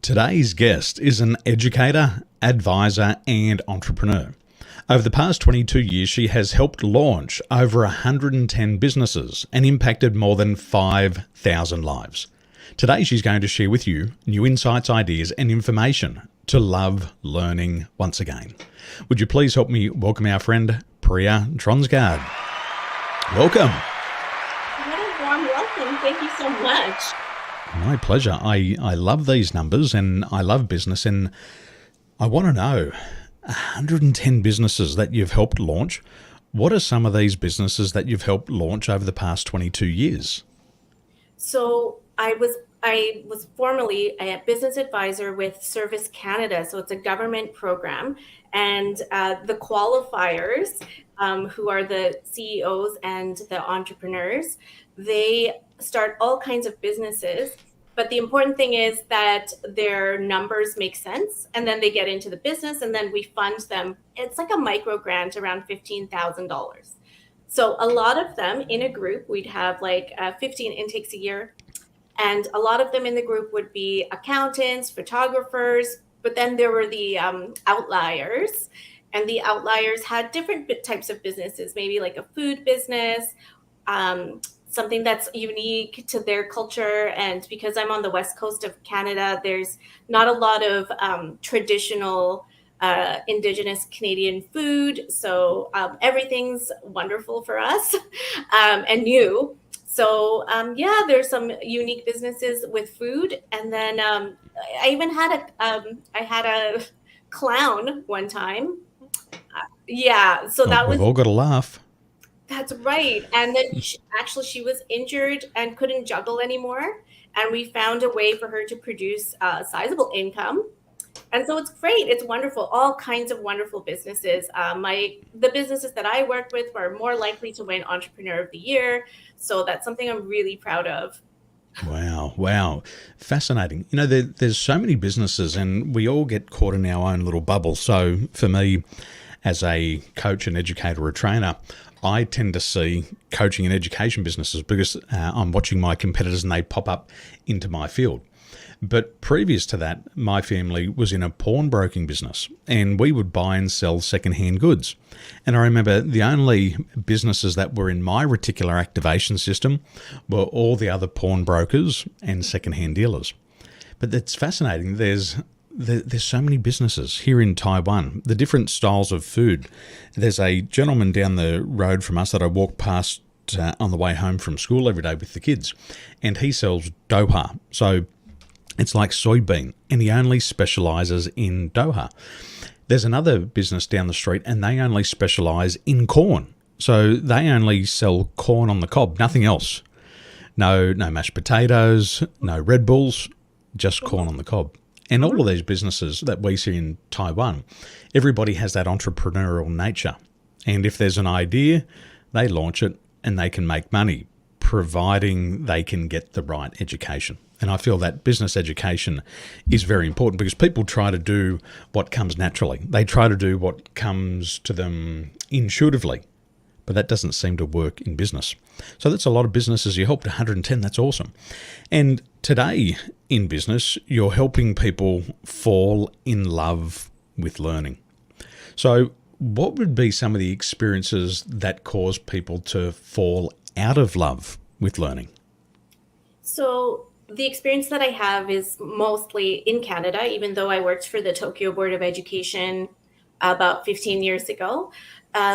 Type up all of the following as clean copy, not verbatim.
Today's guest is an educator, advisor, and entrepreneur. Over the past 22 years, she has helped launch over 110 businesses and impacted more than 5,000 lives. Today, she's going to share with you new insights, ideas, and information to love learning once again. Would you please help me welcome our friend, Priya Tronsgard? Welcome. What a warm welcome. Thank you so much. My pleasure. I love these numbers and I love business, and I want to know 110 businesses that you've helped launch. What are some of these businesses that you've helped launch over the past 22 years? So I was formerly a business advisor with Service Canada. So it's a government program, and the qualifiers, who are the CEOs and the entrepreneurs, they start all kinds of businesses. But the important thing is that their numbers make sense, and then they get into the business, and then we fund them. It's like a micro grant around $15,000. So a lot of them in a group, we'd have like 15 intakes a year. And a lot of them in the group would be accountants, photographers, but then there were the outliers. And the outliers had different types of businesses, maybe like a food business, something that's unique to their culture. And because I'm on the west coast of Canada, there's not a lot of traditional Indigenous Canadian food. So everything's wonderful for us and new. So there's some unique businesses with food. And then I even had a clown one time. So that We've was, all got to laugh. that's right. And then she was injured and couldn't juggle anymore. And we found a way for her to produce a sizable income. And so it's great. It's wonderful. All kinds of wonderful businesses. The businesses that I worked with were more likely to win Entrepreneur of the Year. So that's something I'm really proud of. Wow. Fascinating. You know, there's so many businesses and we all get caught in our own little bubble. So for me, as a coach and educator or trainer, I tend to see coaching and education businesses because I'm watching my competitors and they pop up into my field. But previous to that, my family was in a pawnbroking business and we would buy and sell secondhand goods. And I remember the only businesses that were in my reticular activation system were all the other pawnbrokers and secondhand dealers. But it's fascinating. There's so many businesses here in Taiwan, the different styles of food. There's a gentleman down the road from us that I walk past on the way home from school every day with the kids, and he sells doha. So it's like soybean, and he only specializes in doha. There's another business down the street, and they only specialize in corn. So they only sell corn on the cob, nothing else. No mashed potatoes, no Red Bulls, just corn on the cob. And all of these businesses that we see in Taiwan, everybody has that entrepreneurial nature. And if there's an idea, they launch it and they can make money, providing they can get the right education. And I feel that business education is very important because people try to do what comes naturally. They try to do what comes to them intuitively, but that doesn't seem to work in business. So that's a lot of businesses. You helped 110. That's awesome. And today in business, you're helping people fall in love with learning. So what would be some of the experiences that cause people to fall out of love with learning? So the experience that I have is mostly in Canada, even though I worked for the Tokyo Board of Education about 15 years ago.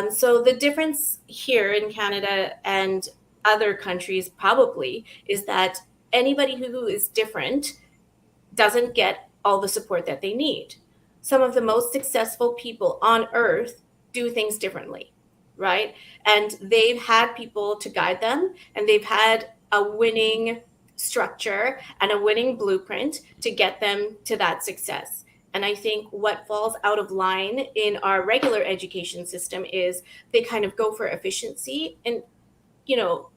So the difference here in Canada and other countries probably is that anybody who is different doesn't get all the support that they need. Some of the most successful people on earth do things differently, right? And they've had people to guide them, and they've had a winning structure and a winning blueprint to get them to that success. And I think what falls out of line in our regular education system is they kind of go for efficiency and,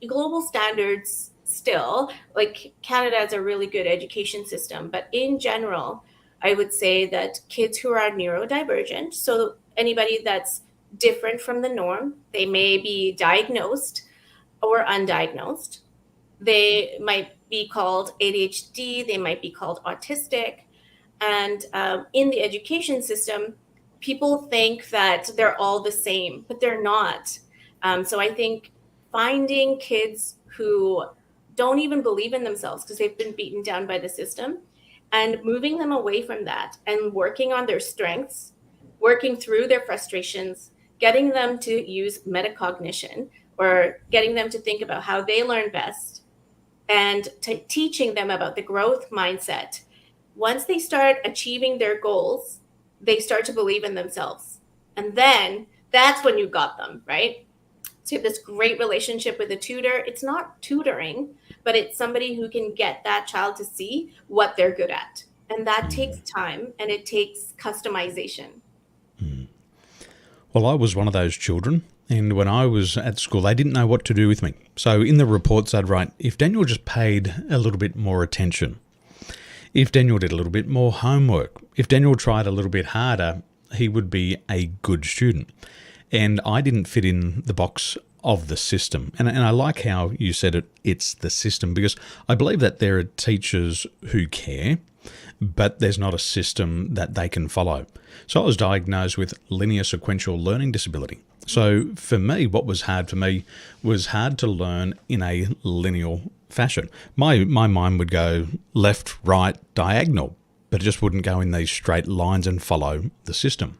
global standards still, like Canada has a really good education system, but in general, I would say that kids who are neurodivergent, so anybody that's different from the norm, they may be diagnosed or undiagnosed. They might be called ADHD, they might be called autistic. And in the education system, people think that they're all the same, but they're not. So I think finding kids who don't even believe in themselves because they've been beaten down by the system, and moving them away from that and working on their strengths, working through their frustrations, getting them to use metacognition, or getting them to think about how they learn best, and teaching them about the growth mindset. Once they start achieving their goals, they start to believe in themselves. And then that's when you got them, right? So you have this great relationship with a tutor. It's not tutoring, but it's somebody who can get that child to see what they're good at. And that takes time, and it takes customization. Well, I was one of those children, and when I was at school, they didn't know what to do with me. So in the reports, I'd write, if Daniel just paid a little bit more attention, if Daniel did a little bit more homework, if Daniel tried a little bit harder, he would be a good student. And I didn't fit in the box of the system. And I like how you said it's the system, because I believe that there are teachers who care, but there's not a system that they can follow. So I was diagnosed with linear sequential learning disability. So for me, what was hard for me was hard to learn in a linear fashion. My mind would go left, right, diagonal, but it just wouldn't go in these straight lines and follow the system.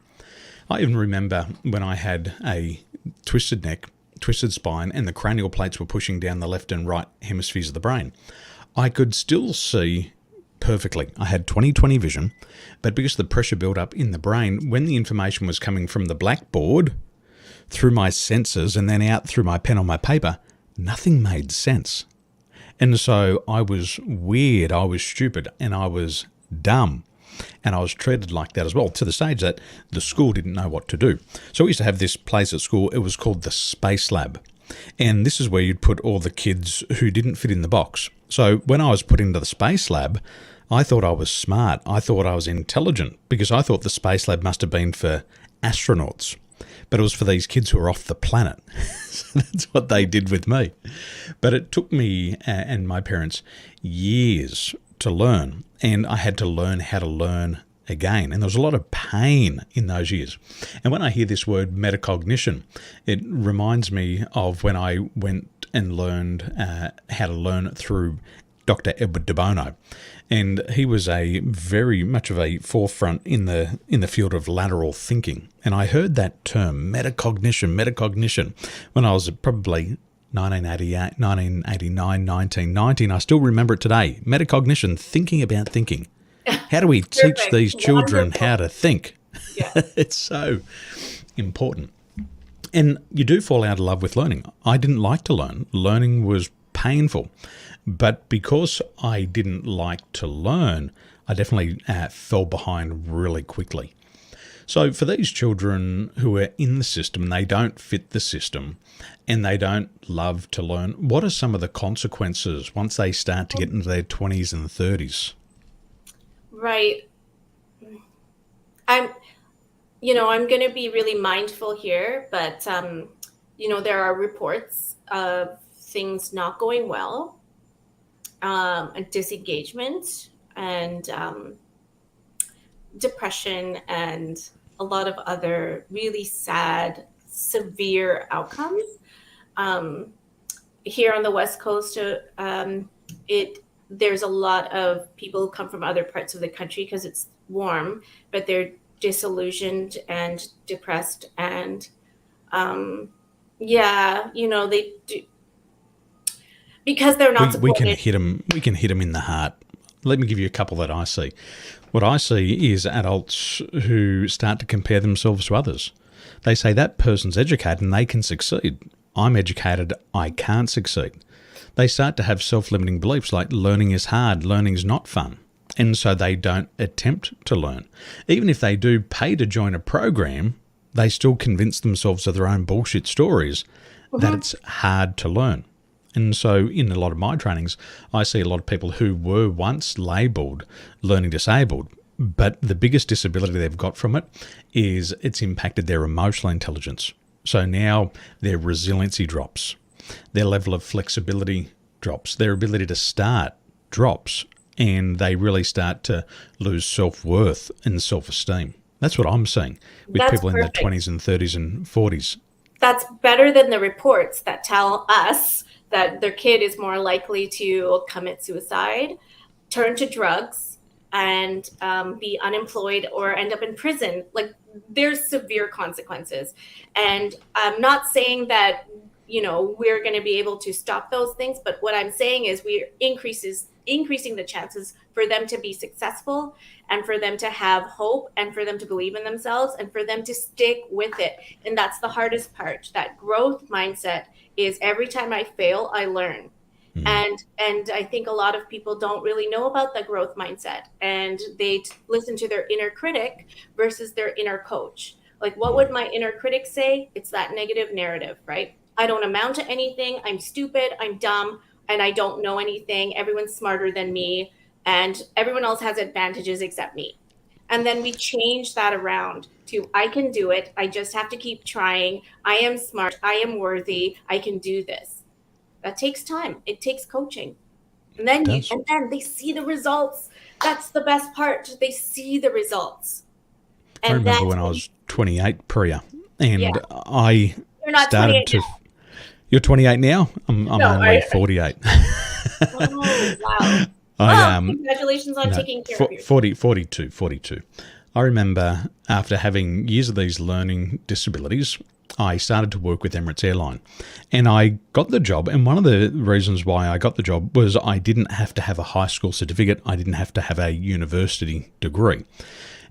I even remember when I had a twisted neck, twisted spine, and the cranial plates were pushing down the left and right hemispheres of the brain. I could still see perfectly. I had 20/20 vision, but because the pressure built up in the brain, when the information was coming from the blackboard through my senses and then out through my pen on my paper, nothing made sense. And so I was weird, I was stupid, and I was dumb. And I was treated like that as well, to the stage that the school didn't know what to do. So we used to have this place at school, it was called the Space Lab. And this is where you'd put all the kids who didn't fit in the box. So when I was put into the Space Lab, I thought I was smart. I thought I was intelligent, because I thought the Space Lab must have been for astronauts. But it was for these kids who were off the planet. So that's what they did with me. But it took me and my parents years to learn, and I had to learn how to learn again. And there was a lot of pain in those years. And when I hear this word metacognition, it reminds me of when I went and learned how to learn through Dr. Edward de Bono. And he was a very much of a forefront in the field of lateral thinking. And I heard that term, metacognition, when I was probably 1988, 1989, 1990, and I still remember it today. Metacognition, thinking about thinking. How do we teach these children how to think? Yeah. It's so important. And you do fall out of love with learning. I didn't like to learn. Learning was painful. But because I didn't like to learn, I definitely fell behind really quickly. So for these children who are in the system, they don't fit the system, and they don't love to learn, what are some of the consequences once they start to get into their 20s and 30s? Right. I'm going to be really mindful here, but, there are reports of things not going well, and disengagement, and depression, and a lot of other really sad, severe outcomes. Here on the West Coast, there's a lot of people who come from other parts of the country because it's warm, but they're disillusioned and depressed, and they do, because they're not supported. We can hit them in the heart. Let me give you a couple that I see. What I see is adults who start to compare themselves to others. They say that person's educated and they can succeed. I'm educated, I can't succeed. They start to have self-limiting beliefs like learning is hard, learning's not fun. And so they don't attempt to learn. Even if they do pay to join a program, they still convince themselves of their own bullshit stories that it's hard to learn. And so in a lot of my trainings, I see a lot of people who were once labelled learning disabled, but the biggest disability they've got from it is it's impacted their emotional intelligence. So now their resiliency drops, their level of flexibility drops, their ability to start drops, and they really start to lose self-worth and self-esteem. That's what I'm seeing with That's people in their perfect. 20s and 30s and 40s. That's better than the reports that tell us that their kid is more likely to commit suicide, turn to drugs, and be unemployed or end up in prison. Like, there's severe consequences. And I'm not saying that, we're going to be able to stop those things, but what I'm saying is we're increasing the chances for them to be successful, and for them to have hope, and for them to believe in themselves, and for them to stick with it. And that's the hardest part. That growth mindset is, every time I fail, I learn. And I think a lot of people don't really know about the growth mindset, and they listen to their inner critic versus their inner coach. Like, what would my inner critic say? It's that negative narrative, right? I don't amount to anything. I'm stupid. I'm dumb. And I don't know anything. Everyone's smarter than me. And everyone else has advantages except me. And then we change that around to, I can do it. I just have to keep trying. I am smart. I am worthy. I can do this. That takes time. It takes coaching. And then It does. they see the results. That's the best part. They see the results. I And remember that's when I when, was 28, Priya, yeah, and I you're not started 28 to. now. You're 28 now? I'm No, only 48. oh, wow. I Congratulations on No, taking care of yourself. 42. I remember after having years of these learning disabilities, I started to work with Emirates Airline, and I got the job. And one of the reasons why I got the job was I didn't have to have a high school certificate. I didn't have to have a university degree.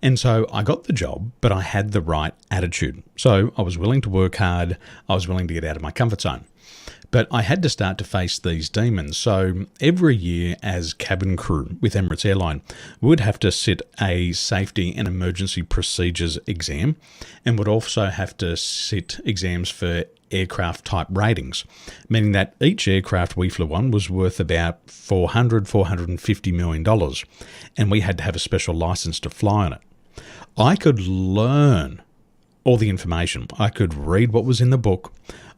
And so I got the job, but I had the right attitude. So I was willing to work hard. I was willing to get out of my comfort zone. But I had to start to face these demons. So every year as cabin crew with Emirates Airline, we would have to sit a safety and emergency procedures exam, and would also have to sit exams for aircraft type ratings, meaning that each aircraft we flew on was worth about $450 million, and we had to have a special license to fly on it. I could learn all the information. I could read what was in the book.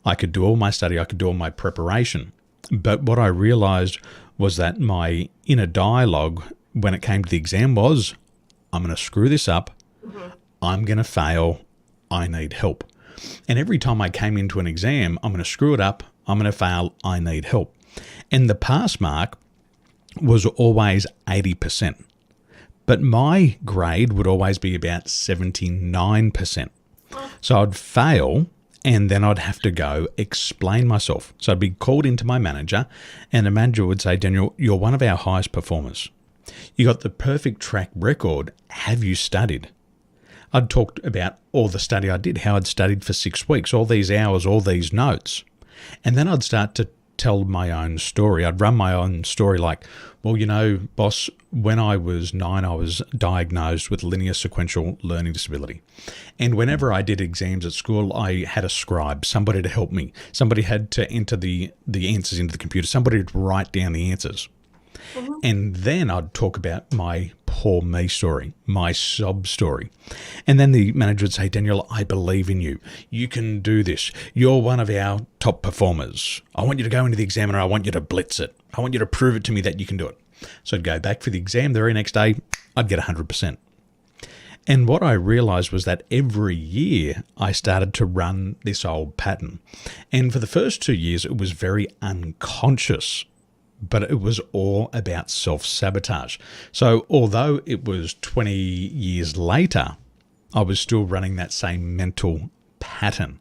I could do all my study. I could do all my preparation. But what I realized was that my inner dialogue when it came to the exam was, I'm going to screw this up. I'm going to fail. I need help. And every time I came into an exam, I'm going to screw it up. I'm going to fail. I need help. And the pass mark was always 80%. But my grade would always be about 79%. So I'd fail, and then I'd have to go explain myself. So I'd be called into my manager, and the manager would say, Daniel, you're one of our highest performers. You got the perfect track record. Have you studied? I'd talked about all the study I did, how I'd studied for 6 weeks, all these hours, all these notes. And then I'd start to tell my own story. I'd run my own story like, well, boss, when I was 9, I was diagnosed with linear sequential learning disability. And whenever I did exams at school, I had a scribe, somebody to help me. Somebody had to enter the answers into the computer. Somebody to write down the answers. And then I'd talk about my poor me story, my sob story. And then the manager would say, Daniel, I believe in you. You can do this. You're one of our top performers. I want you to go into the examiner. I want you to blitz it. I want you to prove it to me that you can do it. So I'd go back for the exam. The very next day, I'd get 100%. And what I realized was that every year I started to run this old pattern. And for the first 2 years, it was very unconscious, but it was all about self-sabotage. So although it was 20 years later, I was still running that same mental pattern.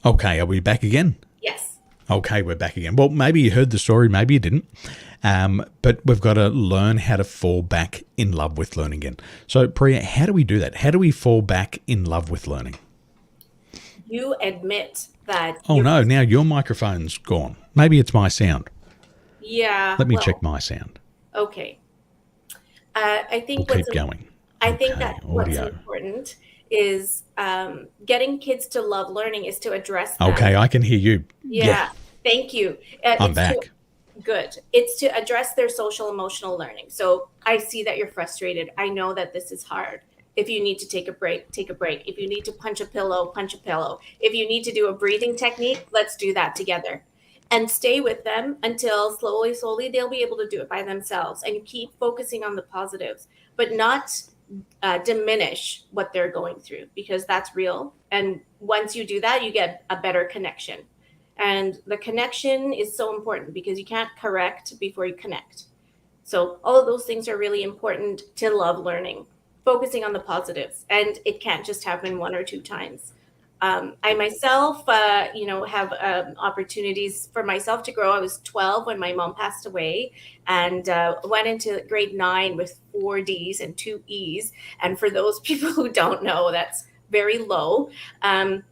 Okay, are we back again? Yes. Okay, we're back again. Well, maybe you heard the story, maybe you didn't. But we've got to learn how to fall back in love with learning again. So, Priya, how do we do that? How do we fall back in love with learning? You admit that. Oh, no, now your microphone's gone. Maybe it's my sound. Yeah. Let me well, check my sound. Okay. I We'll think keep going. I think Okay, that what's audio. important is getting kids to love learning is to address them. Okay, I can hear you. Yeah, Yeah, thank you. I'm It's to back. good. It's to address their social emotional learning. So I see that you're frustrated. I know that this is hard. If you need to take a break, take a break. If you need to punch a pillow, punch a pillow. If you need to do a breathing technique, let's do that together. And stay with them until slowly, slowly they'll be able to do it by themselves. And keep focusing on the positives, but not diminish what they're going through, because that's real. And once you do that, you get a better connection. And the connection is so important because you can't correct before you connect. So all of those things are really important to love learning, focusing on the positives, and it can't just happen one or two times. I myself, have opportunities for myself to grow. I was 12 when my mom passed away, and went into grade 9 with 4 Ds and 2 Es. And for those people who don't know, that's very low. And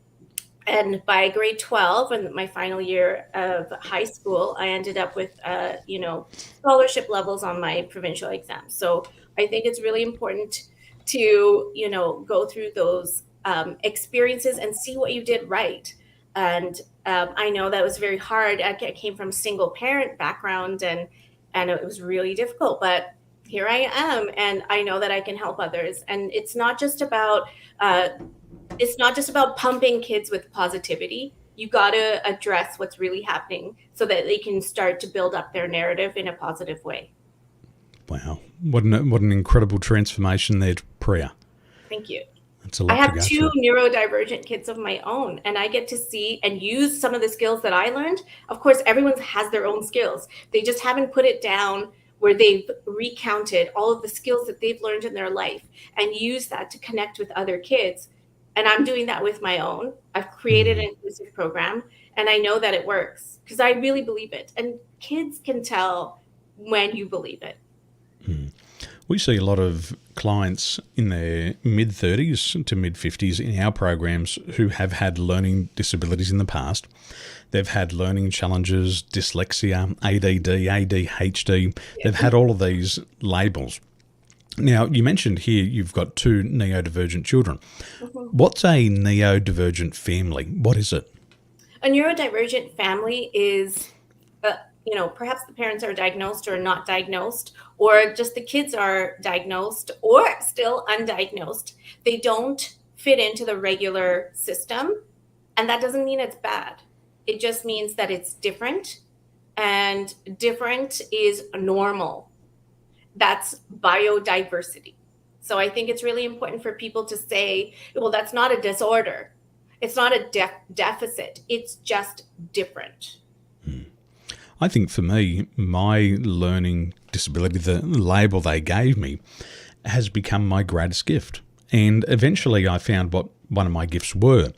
by grade 12 and my final year of high school, I ended up with scholarship levels on my provincial exams. So I think it's really important to go through those experiences and see what you did right. And I know that was very hard. I came from a single parent background, and it was really difficult, but here I am, and I know that I can help others. And it's not just about pumping kids with positivity. You got to address what's really happening so that they can start to build up their narrative in a positive way. Wow, what an incredible transformation there, Priya. Thank you. It's a I lot to have go two through. neurodivergent kids of my own, and I get to see and use some of the skills that I learned. Of course, everyone has their own skills. They just haven't put it down where they've recounted all of the skills that they've learned in their life and use that to connect with other kids. And I'm doing that with my own. I've created an inclusive program, and I know that it works because I really believe it. And kids can tell when you believe it. We see a lot of clients in their mid-30s to mid-50s in our programs who have had learning disabilities in the past. They've had learning challenges, dyslexia, ADD, ADHD. They've had all of these labels. Now, you mentioned here you've got two neurodivergent children. What's a neurodivergent family? What is it? A neurodivergent family is, perhaps the parents are diagnosed or not diagnosed, or just the kids are diagnosed or still undiagnosed. They don't fit into the regular system. And that doesn't mean it's bad. It just means that it's different, and different is normal. That's biodiversity. So I think it's really important for people to say, well, that's not a disorder. It's not a deficit. It's just different. I think for me, my learning disability, the label they gave me, has become my greatest gift. And eventually I found what one of my gifts were.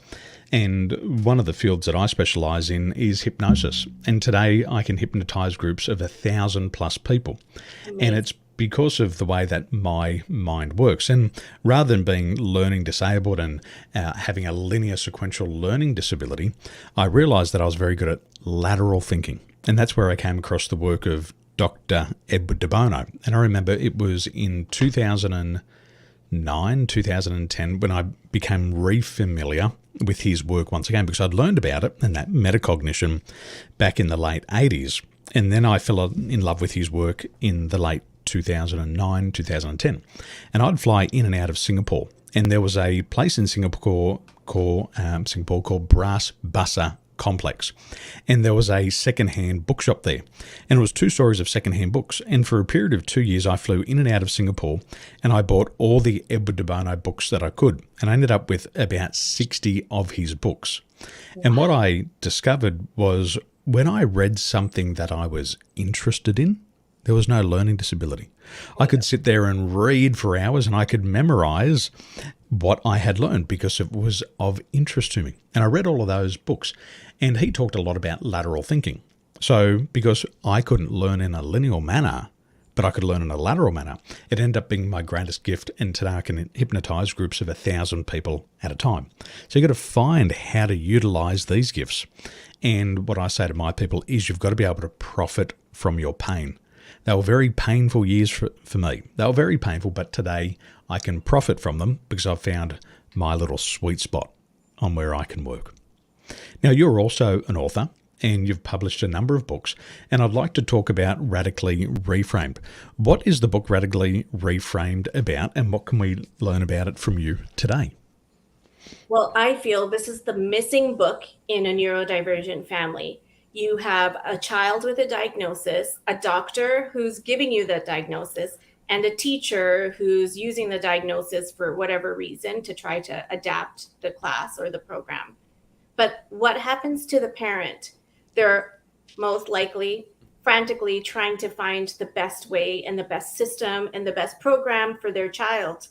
And one of the fields that I specialise in is hypnosis. And today I can hypnotise groups of 1,000+ people. Amazing. And it's because of the way that my mind works. And rather than being learning disabled and having a linear sequential learning disability, I realised that I was very good at lateral thinking. And that's where I came across the work of Dr. Edward de Bono. And I remember it was in 2009, 2010, when I became re-familiar with his work once again, because I'd learned about it and that metacognition back in the late 80s. And then I fell in love with his work in the late 2009, 2010. And I'd fly in and out of Singapore. And there was a place in Singapore called Brass Bussa Complex. And there was a second-hand bookshop there. And it was 2 stories of second-hand books. And for a period of 2 years, I flew in and out of Singapore, and I bought all the Edward de Bono books that I could. And I ended up with about 60 of his books. Wow. And what I discovered was when I read something that I was interested in, there was no learning disability. I could sit there and read for hours, and I could memorize what I had learned because it was of interest to me. And I read all of those books, and he talked a lot about lateral thinking. So because I couldn't learn in a linear manner, but I could learn in a lateral manner, it ended up being my greatest gift. And today I can hypnotize groups of 1,000 people at a time. So you've got to find how to utilize these gifts. And what I say to my people is you've got to be able to profit from your pain. They were very painful years for me. They were very painful, but today I can profit from them because I've found my little sweet spot on where I can work. Now, you're also an author and you've published a number of books, and I'd like to talk about Radically Reframed. What is the book Radically Reframed about, and what can we learn about it from you today? Well, I feel this is the missing book in a neurodivergent family. You have a child with a diagnosis, a doctor who's giving you that diagnosis, and a teacher who's using the diagnosis for whatever reason to try to adapt the class or the program. But what happens to the parent? They're most likely frantically trying to find the best way and the best system and the best program for their child.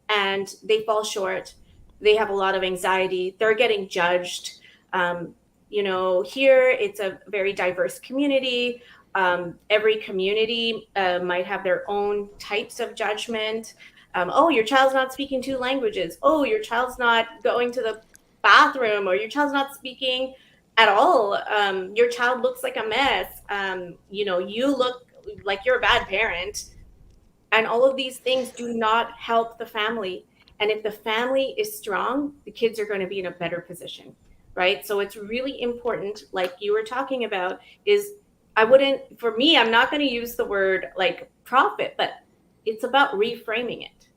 And they fall short. They have a lot of anxiety. They're getting judged. Here it's a very diverse community. Every community might have their own types of judgment. Oh, your child's not speaking two languages. Oh, your child's not going to the bathroom, or your child's not speaking at all. Your child looks like a mess. You look like you're a bad parent. And all of these things do not help the family. And if the family is strong, the kids are going to be in a better position, right? So it's really important, like you were talking about, is I'm not going to use the word like profit, but it's about reframing it,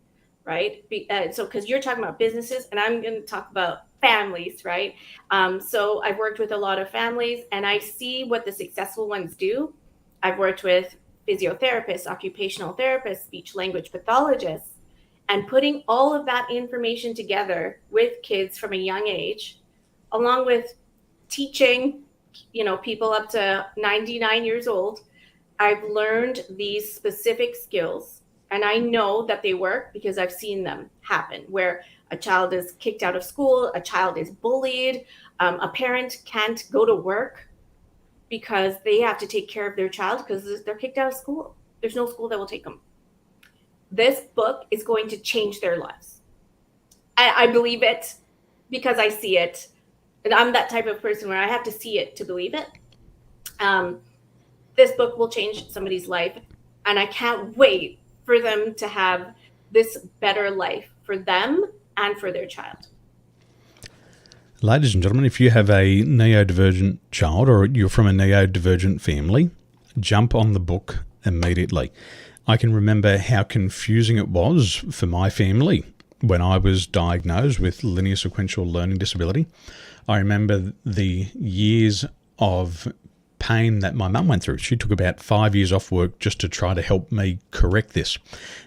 right? So because you're talking about businesses and I'm going to talk about families, right? So I've worked with a lot of families and I see what the successful ones do. I've worked with physiotherapists, occupational therapists, speech language pathologists, and putting all of that information together with kids from a young age, along with teaching, people up to 99 years old. I've learned these specific skills, and I know that they work because I've seen them happen, where a child is kicked out of school, a child is bullied, a parent can't go to work because they have to take care of their child because they're kicked out of school. There's no school that will take them. This book is going to change their lives. I believe it because I see it. And I'm that type of person where I have to see it to believe it. This book will change somebody's life. And I can't wait for them to have this better life for them and for their child. Ladies and gentlemen, if you have a neurodivergent child or you're from a neurodivergent family, jump on the book immediately. I can remember how confusing it was for my family when I was diagnosed with linear sequential learning disability. I remember the years of pain that my mum went through. She took about 5 years off work just to try to help me correct this.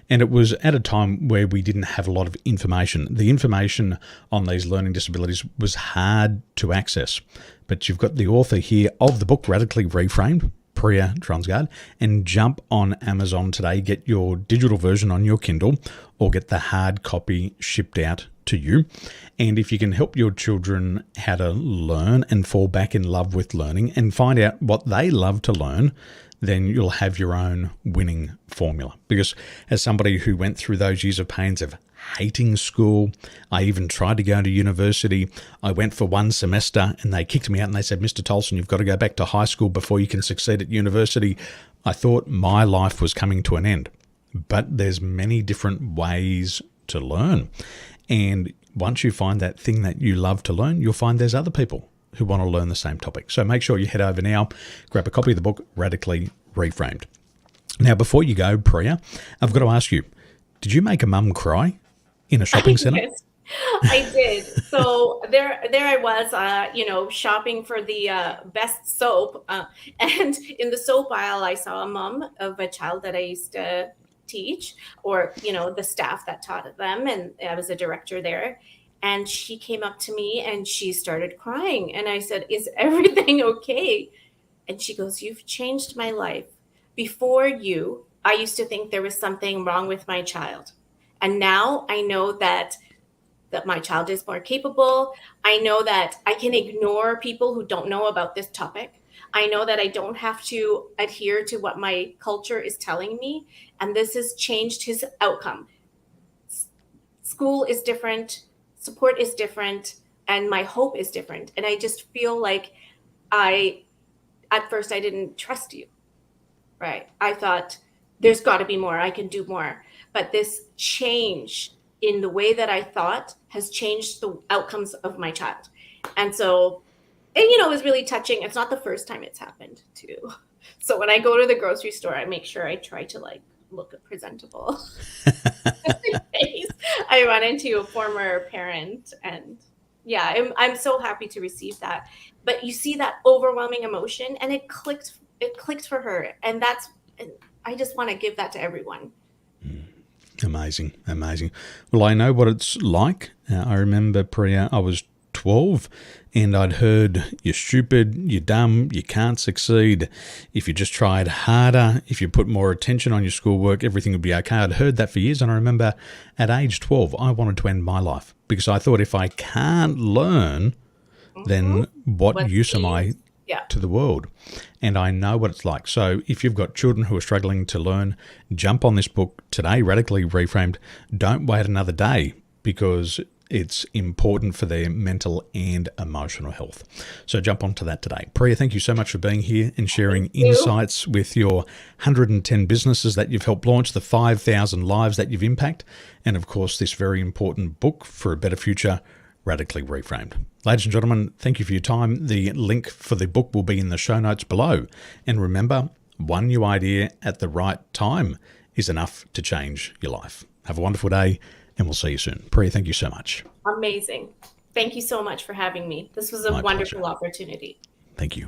And it was at a time where we didn't have a lot of information. The information on these learning disabilities was hard to access. But you've got the author here of the book, Radically Reframed, Priya Tronsgard, and jump on Amazon today. Get your digital version on your Kindle or get the hard copy shipped out to you. And if you can help your children how to learn and fall back in love with learning and find out what they love to learn, then you'll have your own winning formula. Because as somebody who went through those years of pains of hating school, I even tried to go to university. I went for one semester and they kicked me out and they said, Mr. Tolson, you've got to go back to high school before you can succeed at university. I thought my life was coming to an end. But there's many different ways to learn. And once you find that thing that you love to learn, you'll find there's other people who want to learn the same topic. So make sure you head over now, grab a copy of the book, Radically Reframed. Now, before you go, Priya, I've got to ask you, did you make a mum cry in a shopping centre? Yes, I did. So there I was, shopping for the best soap. And in the soap aisle, I saw a mom of a child that I used to teach, or, the staff that taught them. And I was a director there. And she came up to me and she started crying. And I said, is everything okay? And she goes, you've changed my life. Before you, I used to think there was something wrong with my child. And now I know that my child is more capable. I know that I can ignore people who don't know about this topic. I know that I don't have to adhere to what my culture is telling me. And this has changed his outcome. School is different. Support is different. And my hope is different. And I just feel like at first I didn't trust you. right. I thought there's got to be more. I can do more. But this change in the way that I thought has changed the outcomes of my child. And so, and it was really touching. It's not the first time it's happened too. So when I go to the grocery store, I make sure I try to look presentable. In case I run into a former parent, and yeah, I'm so happy to receive that. But you see that overwhelming emotion, and it clicked. It clicked for her, and I just want to give that to everyone. Amazing, amazing. Well, I know what it's like. I remember, Priya, I was 12 and I'd heard, you're stupid, you're dumb, you can't succeed. If you just tried harder, if you put more attention on your schoolwork, everything would be okay. I'd heard that for years, and I remember at age 12, I wanted to end my life because I thought if I can't learn, then what use am I to the world? And I know what it's like. So if you've got children who are struggling to learn, jump on this book today, Radically Reframed. Don't wait another day, because it's important for their mental and emotional health. So jump onto that today. Priya, thank you so much for being here and sharing insights with your 110 businesses that you've helped launch, the 5,000 lives that you've impacted, and of course, this very important book for a better future, Radically Reframed. Ladies and gentlemen, thank you for your time. The link for the book will be in the show notes below. And remember, one new idea at the right time is enough to change your life. Have a wonderful day, and we'll see you soon. Priya, thank you so much. Amazing. Thank you so much for having me. This was a wonderful opportunity. Thank you.